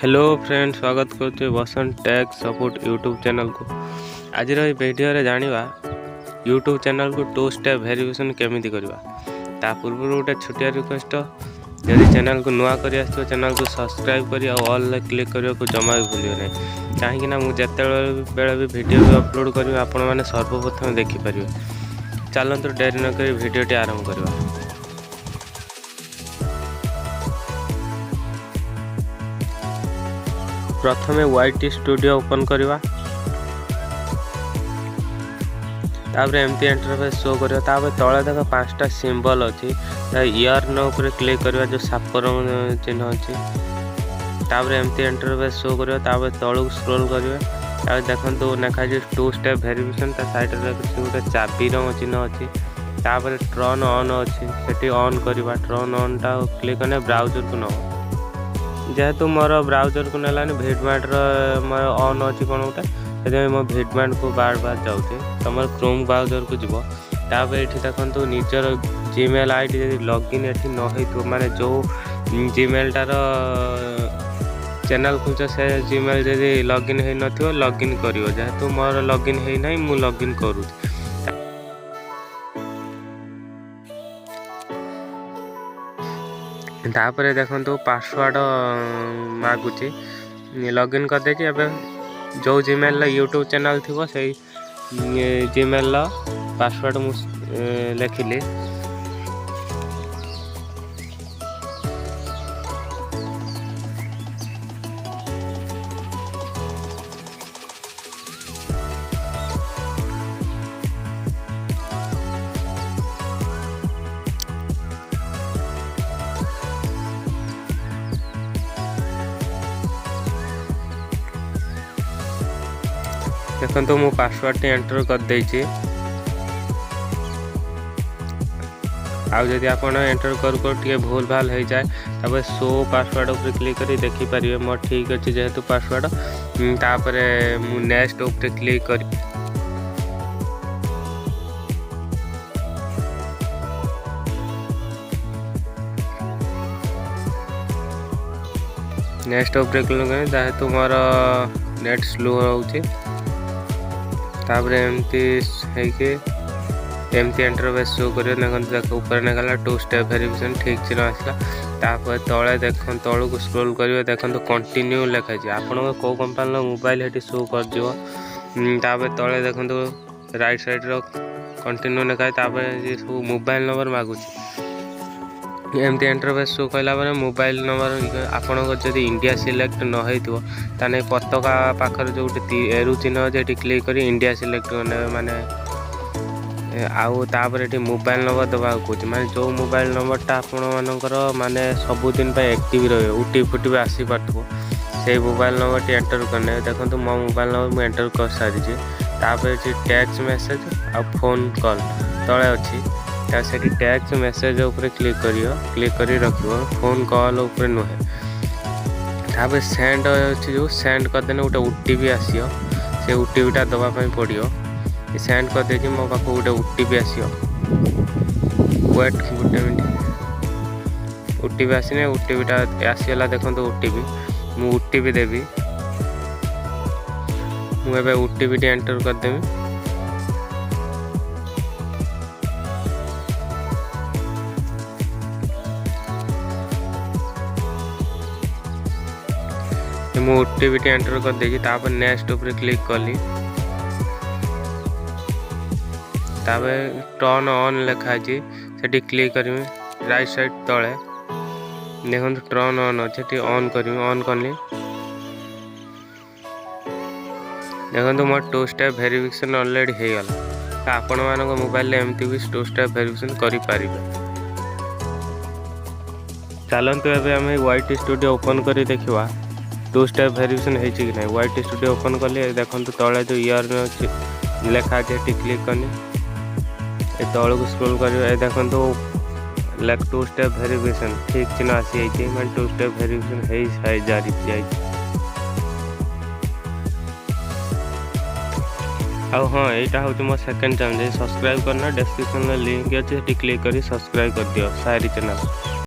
Hello friend, स्वागत करते बसंत tech support YouTube channel को। आज वीडियो रे जानिबा यूट्यूब चैनल को 2 स्टेप वेरिफिकेशन केमिति करबा। ता पूर्व गोटे छोटिया रिक्वेस्ट, यदि चैनल को नुआ करी आसो चैनल को सब्सक्राइब करी ऑल रे क्लिक करियो को जमा भी भूलियो नहीं, काहे ना मु जते बेले भी वीडियो भी अपलोड करी आपण माने सर्वप्रथम देखि परिबे। चलंतु देरी न करी वीडियोटी आरंभ करबा। प्रथमे YT स्टूडियो ओपन करवा, तापरे एमती इंटरफेस शो करियो। तापरे तळे देख 5टा सिंबल अछि, ईयर न ऊपर क्लिक करवा जो सापर चिन्ह अछि। तापरे एमती इंटरफेस शो करियो। तापरे तळु स्क्रॉल करियो। तापरे देखंतु नेखा जे 2 स्टेप वेरिफिकेशन ता साइड रे गोटे चाबी रो चिन्ह अछि। तापरे टर्न ऑन अछि, सेठी ऑन करवा। टर्न ऑन ता क्लिक करने ब्राउजर को न जेहेतु मोर ब्राउजर को नेलानी भिडमार्ट मोर ऑन अच्छी कौन गोटे से मो भिडमार्ट को बार बार जाऊे। तुम क्रोम ब्राउजर को जीव। तापर ये देखो निजर जीमेल आईडी यदि लॉगिन एठी न हो माने जो जीमेल टार चैनल खुलछ से जीमेल यदि लॉगिन है नथियो लॉगिन करियो। जेहेतु मोर लॉगिन है नहीं मु लॉगिन करू। तापर देखो पासवर्ड मागुची, लॉगिन कर देछि। एबे जो जीमेल यूट्यूब चैनल थी से जीमेल पासवर्ड मु लिखिली। देखो मु पासवर्ड टी एंटर कर देछि। आदि आप एंटर कर भूल भाल हो जाए तब शो पासवर्ड ऊपर क्लिक कर देखी पारे मोर ठीक अच्छे जेहेतु पासवर्ड। तापर मु नेक्स्ट ऊपर क्लिक कर नेक्स्ट ऊपर क्लिक कर जेहेतु मोर नेट स्लो होउची। तापर एमती इंटरफेस शो कर ऊपर निकला 2 स्टेप वेरिफिकेशन ठीक चिन्ह आसला। तापर तले देख तलू को स्क्रॉल करियो। देखो कंटिन्यू लिखाई आपण को कंपनी मोबाइल हेटी शो कर दियो। तापर तले देखो राइट साइड रो कंटिन्यू लिखाई। तापर सब मोबाइल नंबर मागुची। एमती इंटरफेस शो कला मोबाइल नंबर आपण जदि इंडिया सिलेक्ट न हो ताने पताका पाखर जो गोटे एरू चिन्ह अच्छे क्लिक कर इंडिया सिलेक्ट करने माने आउ तापर ये मोबाइल नंबर दबा कौच माने जो मोबाइल नंबरटा आपण मानकर माने सबुदिन एक्टिव रहे ओटीपी भी आसी पार्थो से मोबाइल नंबर टी एंटर करने। देखो मो मोबाइल नंबर मुझे एंटर कर सारी। तापर टेक्स्ट मेसेज आ फोन कॉल तले अच्छी से टेक्स्ट मेसेज ऊपर क्लिक करियो। क्लिक करी रखियो फोन कॉल ऊपर नुहे। तापर सेंड अच्छी जो सेंड करदेने गोटे ओटीपी आसियो से ओटीपीटा दवापाई पड़ो। सेंड कर दे मो पाख गोटे ओटीपी आसियो। वेट गोटे मिनट ओटीपी आसने ओटीपीटा आसीगला। देखो ओटीपी मु ओटीपी देवी। मुझे ओटीपी एंटर करदेवी। मु ओटीपी एंटर कर देछि। तापर नेक्स्ट ऊपर क्लिक कली। तापर टर्न ऑन लिखा छी सेठी क्लिक करमी। राइट साइड तळे देखो टर्न ऑन अच्छे ऑन करमी। ऑन करली देखो मोर 2 स्टेप वेरिफिकेशन ऑलरेडी हो गला। आपण मानको मोबाइल एमती भी 2 स्टेप वेरिफिकेशन करि पारिबे। चलंतु एबे हम YT स्टूडियो ओपन करी देखिवा 2 स्टेप वेरिफिकेशन है कि नहीं। YT स्टूडियो ओपन कले देखो तले जो ईयर लेखा अच्छे क्लिक करनी तल को स्क्रॉल कर देखो 2 स्टेप वेरिफिकेशन ठीक चिन्ह आसी मैं 2 स्टेप वेरिफिकेशन है जारी हाँ यहाँ हूँ मो सेकेंड चैनल। सब्सक्राइब करना डिस्क्रिप्शन में लिंक अच्छे क्लिक कर सब्सक्राइब कर दियो सारी चैनल।